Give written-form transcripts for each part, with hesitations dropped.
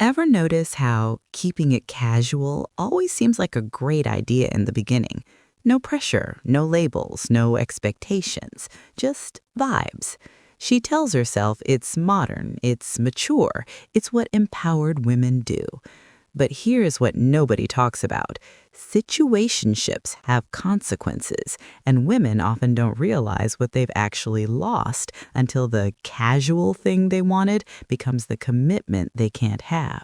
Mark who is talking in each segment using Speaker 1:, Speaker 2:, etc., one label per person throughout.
Speaker 1: Ever notice how keeping it casual always seems like a great idea in the beginning? No pressure, no labels, no expectations, just vibes. She tells herself it's modern, it's mature, it's what empowered women do. But here's what nobody talks about. Situationships have consequences, and women often don't realize what they've actually lost until the casual thing they wanted becomes the commitment they can't have.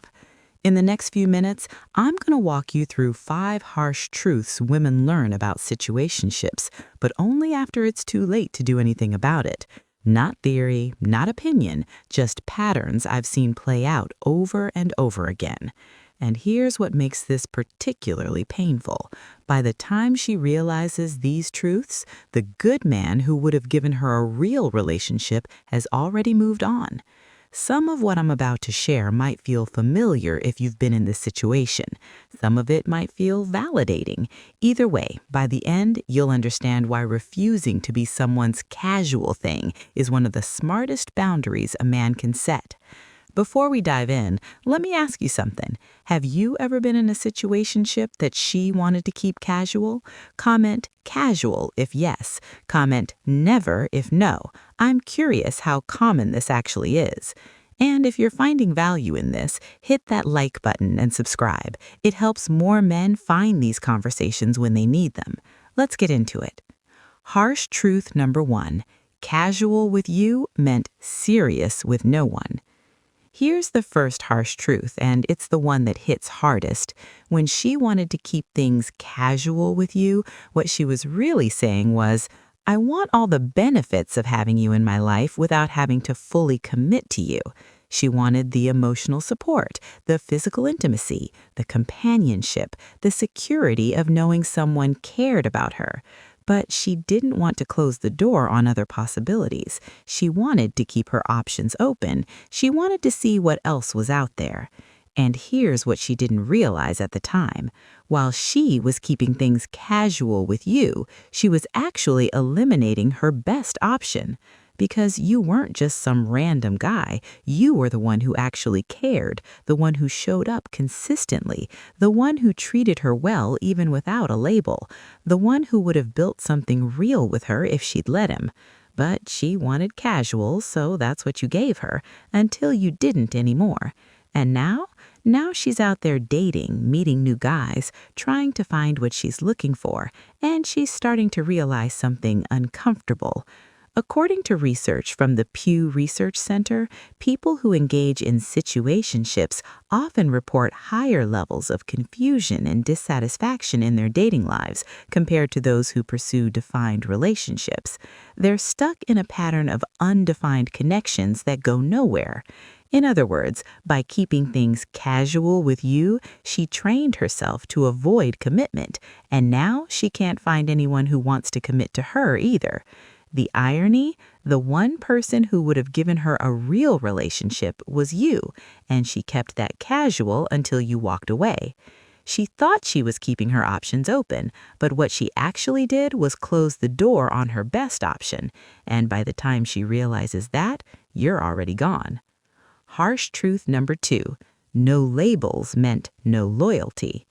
Speaker 1: In the next few minutes, I'm going to walk you through 5 harsh truths women learn about situationships, but only after it's too late to do anything about it. Not theory, not opinion, just patterns I've seen play out over and over again. And here's what makes this particularly painful. By the time she realizes these truths, the good man who would have given her a real relationship has already moved on. Some of what I'm about to share might feel familiar if you've been in this situation. Some of it might feel validating. Either way, by the end, you'll understand why refusing to be someone's casual thing is one of the smartest boundaries a man can set. Before we dive in, let me ask you something. Have you ever been in a situationship that she wanted to keep casual? Comment casual if yes. Comment never if no. I'm curious how common this actually is. And if you're finding value in this, hit that like button and subscribe. It helps more men find these conversations when they need them. Let's get into it. Harsh truth number 1. Casual with you meant serious with no one. Here's the first harsh truth, and it's the one that hits hardest. When she wanted to keep things casual with you, what she was really saying was, I want all the benefits of having you in my life without having to fully commit to you. She wanted the emotional support, the physical intimacy, the companionship, the security of knowing someone cared about her. But she didn't want to close the door on other possibilities. She wanted to keep her options open. She wanted to see what else was out there. And here's what she didn't realize at the time. While she was keeping things casual with you, she was actually eliminating her best option. Because you weren't just some random guy, you were the one who actually cared, the one who showed up consistently, the one who treated her well even without a label, the one who would have built something real with her if she'd let him. But she wanted casual, so that's what you gave her, until you didn't anymore. And now she's out there dating, meeting new guys, trying to find what she's looking for, and she's starting to realize something uncomfortable. According to research from the Pew Research Center, people who engage in situationships often report higher levels of confusion and dissatisfaction in their dating lives compared to those who pursue defined relationships. They're stuck in a pattern of undefined connections that go nowhere. In other words, by keeping things casual with you, she trained herself to avoid commitment, and now she can't find anyone who wants to commit to her either. The irony, the one person who would have given her a real relationship was you, and she kept that casual until you walked away. She thought she was keeping her options open, but what she actually did was close the door on her best option, and by the time she realizes that, you're already gone. Harsh truth number 2. No labels meant no loyalty.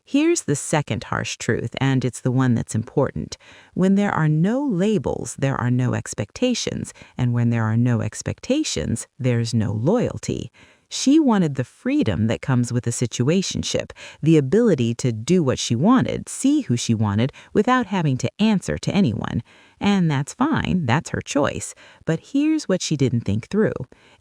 Speaker 1: Here's the second harsh truth, and it's the one that's important. When there are no labels, there are no expectations, and when there are no expectations, there's no loyalty. She wanted the freedom that comes with a situationship, the ability to do what she wanted, see who she wanted, without having to answer to anyone. And that's fine, that's her choice. But here's what she didn't think through.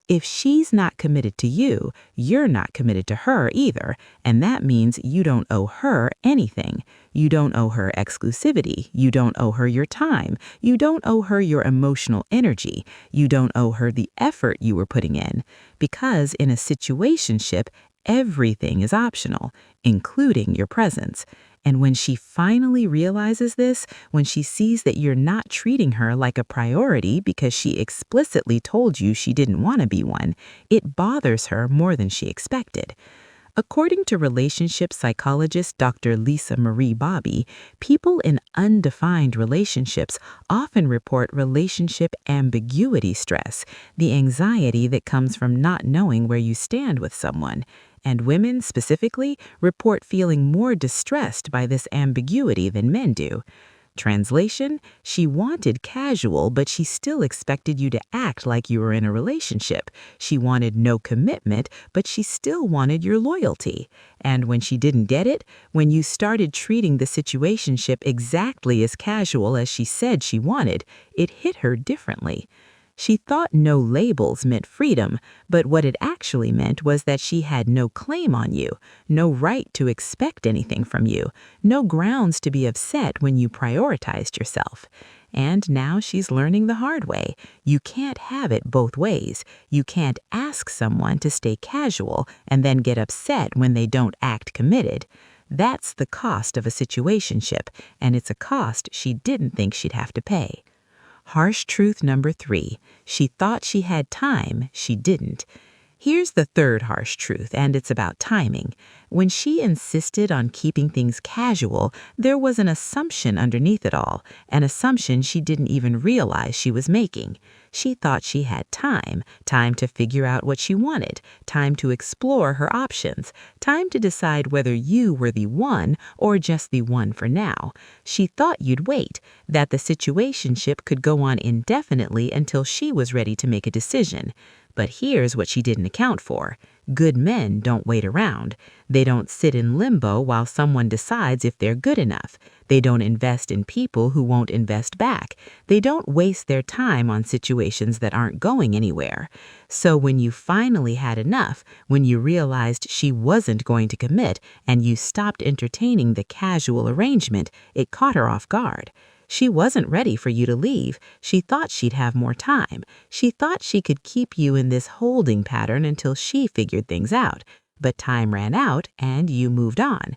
Speaker 1: If she's not committed to you, you're not committed to her either, and that means you don't owe her anything. You don't owe her exclusivity. You don't owe her your time. You don't owe her your emotional energy. You don't owe her the effort you were putting in. Because in a situationship, everything is optional, including your presence. And when she finally realizes this, when she sees that you're not treating her like a priority because she explicitly told you she didn't want to be one, it bothers her more than she expected. According to relationship psychologist Dr. Lisa Marie Bobby, people in undefined relationships often report relationship ambiguity stress, the anxiety that comes from not knowing where you stand with someone. And women specifically report feeling more distressed by this ambiguity than men do. Translation, she wanted casual, but she still expected you to act like you were in a relationship. She wanted no commitment, but she still wanted your loyalty. And when she didn't get it, when you started treating the situationship exactly as casual as she said she wanted, it hit her differently. She thought no labels meant freedom, but what it actually meant was that she had no claim on you, no right to expect anything from you, no grounds to be upset when you prioritized yourself. And now she's learning the hard way. You can't have it both ways. You can't ask someone to stay casual and then get upset when they don't act committed. That's the cost of a situationship, and it's a cost she didn't think she'd have to pay. Harsh truth number 3. She thought she had time, she didn't. Here's the third harsh truth, and it's about timing. When she insisted on keeping things casual, there was an assumption underneath it all, an assumption she didn't even realize she was making. She thought she had time to figure out what she wanted, time to explore her options, time to decide whether you were the one or just the one for now. She thought you'd wait, that the situationship could go on indefinitely until she was ready to make a decision. But here's what she didn't account for. Good men don't wait around. They don't sit in limbo while someone decides if they're good enough. They don't invest in people who won't invest back. They don't waste their time on situations that aren't going anywhere. So when you finally had enough, when you realized she wasn't going to commit and you stopped entertaining the casual arrangement, it caught her off guard. She wasn't ready for you to leave. She thought she'd have more time. She thought she could keep you in this holding pattern until she figured things out. But time ran out and you moved on.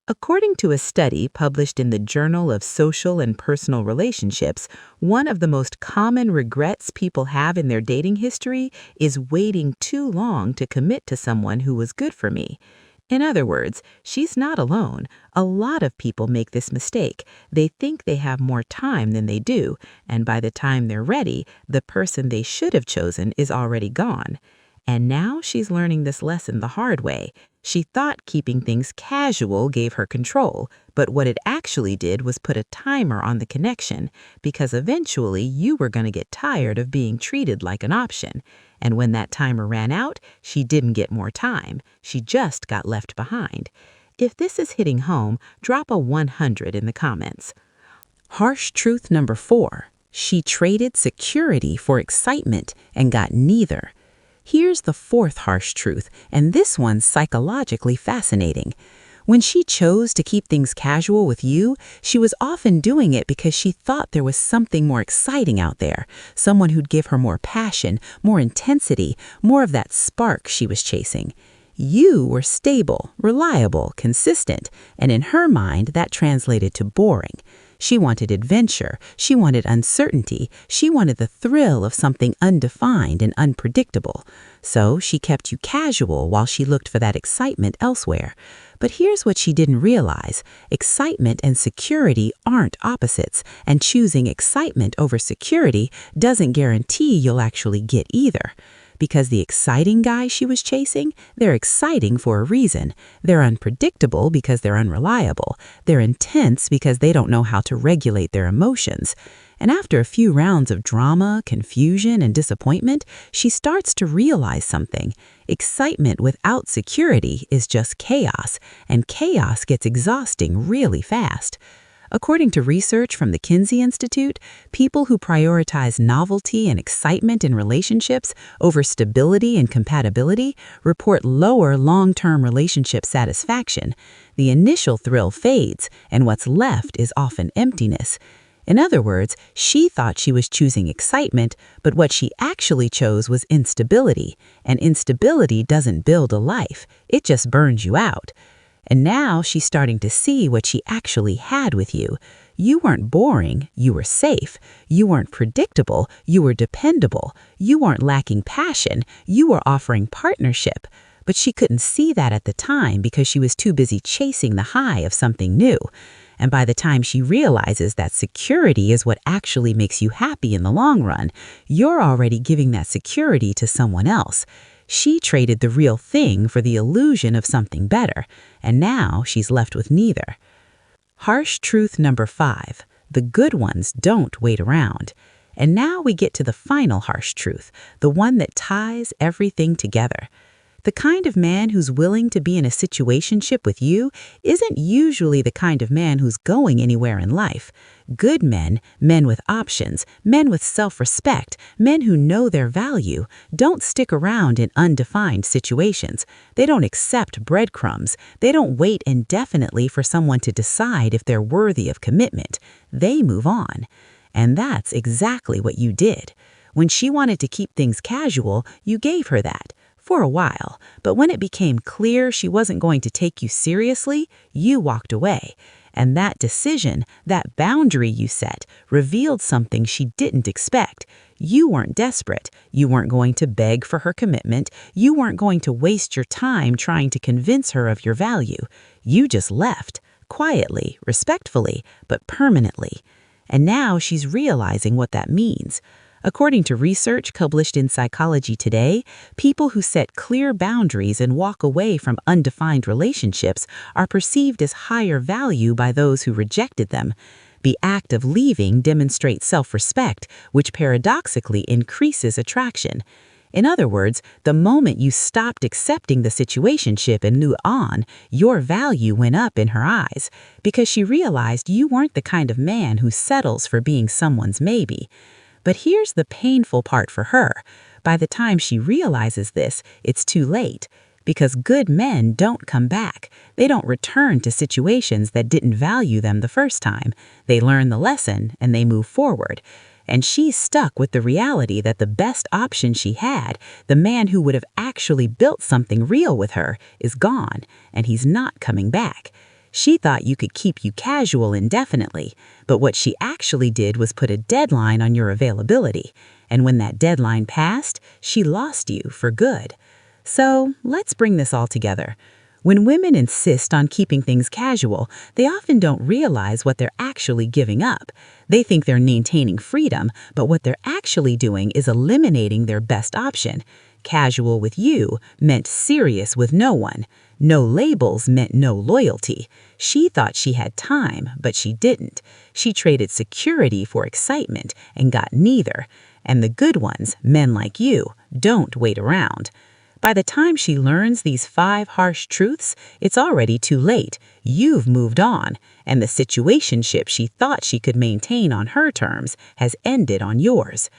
Speaker 1: According to a study published in the Journal of Social and Personal Relationships, one of the most common regrets people have in their dating history is waiting too long to commit to someone who was good for me. In other words, she's not alone. A lot of people make this mistake. They think they have more time than they do, and by the time they're ready, the person they should have chosen is already gone. And now she's learning this lesson the hard way. She thought keeping things casual gave her control, but what it actually did was put a timer on the connection, because eventually you were going to get tired of being treated like an option. And when that timer ran out, she didn't get more time. She just got left behind. If this is hitting home, drop a 100 in the comments. Harsh truth number 4. She traded security for excitement and got neither. Here's the fourth harsh truth, and this one's psychologically fascinating. When she chose to keep things casual with you, she was often doing it because she thought there was something more exciting out there, someone who'd give her more passion, more intensity, more of that spark she was chasing. You were stable, reliable, consistent, and in her mind, that translated to boring. She wanted adventure, she wanted uncertainty, she wanted the thrill of something undefined and unpredictable. So she kept you casual while she looked for that excitement elsewhere. But here's what she didn't realize. Excitement and security aren't opposites, and choosing excitement over security doesn't guarantee you'll actually get either. Because the exciting guy she was chasing, they're exciting for a reason. They're unpredictable because they're unreliable. They're intense because they don't know how to regulate their emotions. And after a few rounds of drama, confusion, and disappointment, she starts to realize something. Excitement without security is just chaos, and chaos gets exhausting really fast. According to research from the Kinsey Institute, people who prioritize novelty and excitement in relationships over stability and compatibility report lower long-term relationship satisfaction. The initial thrill fades, and what's left is often emptiness. In other words, she thought she was choosing excitement, but what she actually chose was instability, and instability doesn't build a life, it just burns you out. And now she's starting to see what she actually had with you. You weren't boring, you were safe. You weren't predictable, you were dependable. You weren't lacking passion, you were offering partnership. but she couldn't see that at the time because she was too busy chasing the high of something new. And by the time she realizes that security is what actually makes you happy in the long run, you're already giving that security to someone else. She traded the real thing for the illusion of something better, and now she's left with neither. Harsh truth number 5. The good ones don't wait around. And now we get to the final harsh truth, the one that ties everything together. The kind of man who's willing to be in a situationship with you isn't usually the kind of man who's going anywhere in life. Good men, men with options, men with self-respect, men who know their value, don't stick around in undefined situations. They don't accept breadcrumbs. They don't wait indefinitely for someone to decide if they're worthy of commitment. They move on. And that's exactly what you did. When she wanted to keep things casual, you gave her that. For a while, but when it became clear she wasn't going to take you seriously, you walked away. And that decision, that boundary you set, revealed something she didn't expect. You weren't desperate. You weren't going to beg for her commitment. You weren't going to waste your time trying to convince her of your value. You just left, quietly, respectfully, but permanently. And now she's realizing what that means. According to research published in Psychology Today, people who set clear boundaries and walk away from undefined relationships are perceived as higher value by those who rejected them. The act of leaving demonstrates self-respect, which paradoxically increases attraction. In other words, the moment you stopped accepting the situationship and moved on, your value went up in her eyes, because she realized you weren't the kind of man who settles for being someone's maybe. But here's the painful part for her. By the time she realizes this, it's too late. Because good men don't come back. They don't return to situations that didn't value them the first time. They learn the lesson and they move forward. And she's stuck with the reality that the best option she had, the man who would have actually built something real with her, is gone, and he's not coming back. She thought you could keep you casual indefinitely, but what she actually did was put a deadline on your availability. And when that deadline passed, she lost you for good. So let's bring this all together. When women insist on keeping things casual, they often don't realize what they're actually giving up. They think they're maintaining freedom, but what they're actually doing is eliminating their best option. Casual with you meant serious with no one. No labels meant no loyalty. She thought she had time, but she didn't. She traded security for excitement and got neither. And the good ones, men like you, don't wait around. By the time she learns these 5 harsh truths, it's already too late. You've moved on, and the situationship she thought she could maintain on her terms has ended on yours.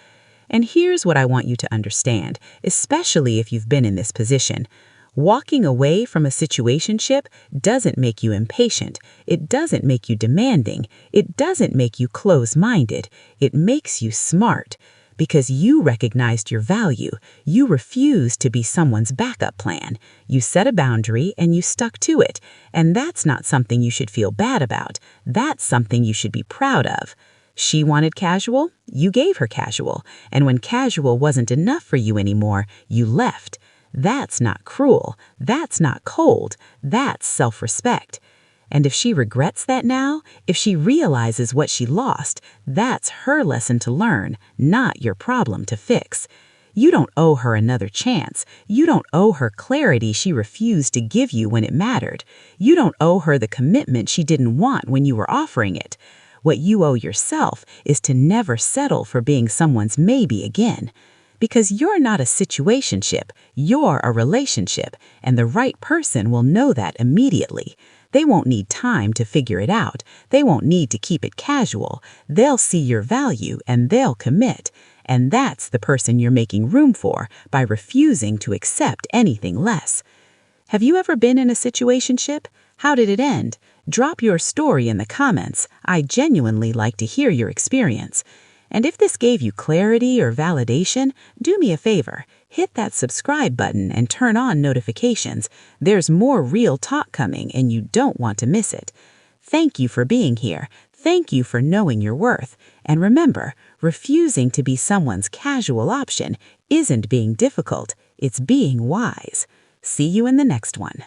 Speaker 1: And here's what I want you to understand, especially if you've been in this position. Walking away from a situationship doesn't make you impatient. It doesn't make you demanding. It doesn't make you close-minded. It makes you smart. Because you recognized your value. You refused to be someone's backup plan. You set a boundary and you stuck to it. And that's not something you should feel bad about. That's something you should be proud of. She wanted casual, you gave her casual. And when casual wasn't enough for you anymore, you left. That's not cruel. That's not cold. That's self-respect. And if she regrets that now, if she realizes what she lost, that's her lesson to learn, not your problem to fix. You don't owe her another chance. You don't owe her clarity she refused to give you when it mattered. You don't owe her the commitment she didn't want when you were offering it. What you owe yourself is to never settle for being someone's maybe again. Because you're not a situationship, you're a relationship, and the right person will know that immediately. They won't need time to figure it out. They won't need to keep it casual. They'll see your value and they'll commit. And that's the person you're making room for by refusing to accept anything less. Have you ever been in a situationship? How did it end? Drop your story in the comments. I genuinely like to hear your experience. And if this gave you clarity or validation, do me a favor. Hit that subscribe button and turn on notifications. There's more real talk coming and you don't want to miss it. Thank you for being here. Thank you for knowing your worth. And remember, refusing to be someone's casual option isn't being difficult. It's being wise. See you in the next one.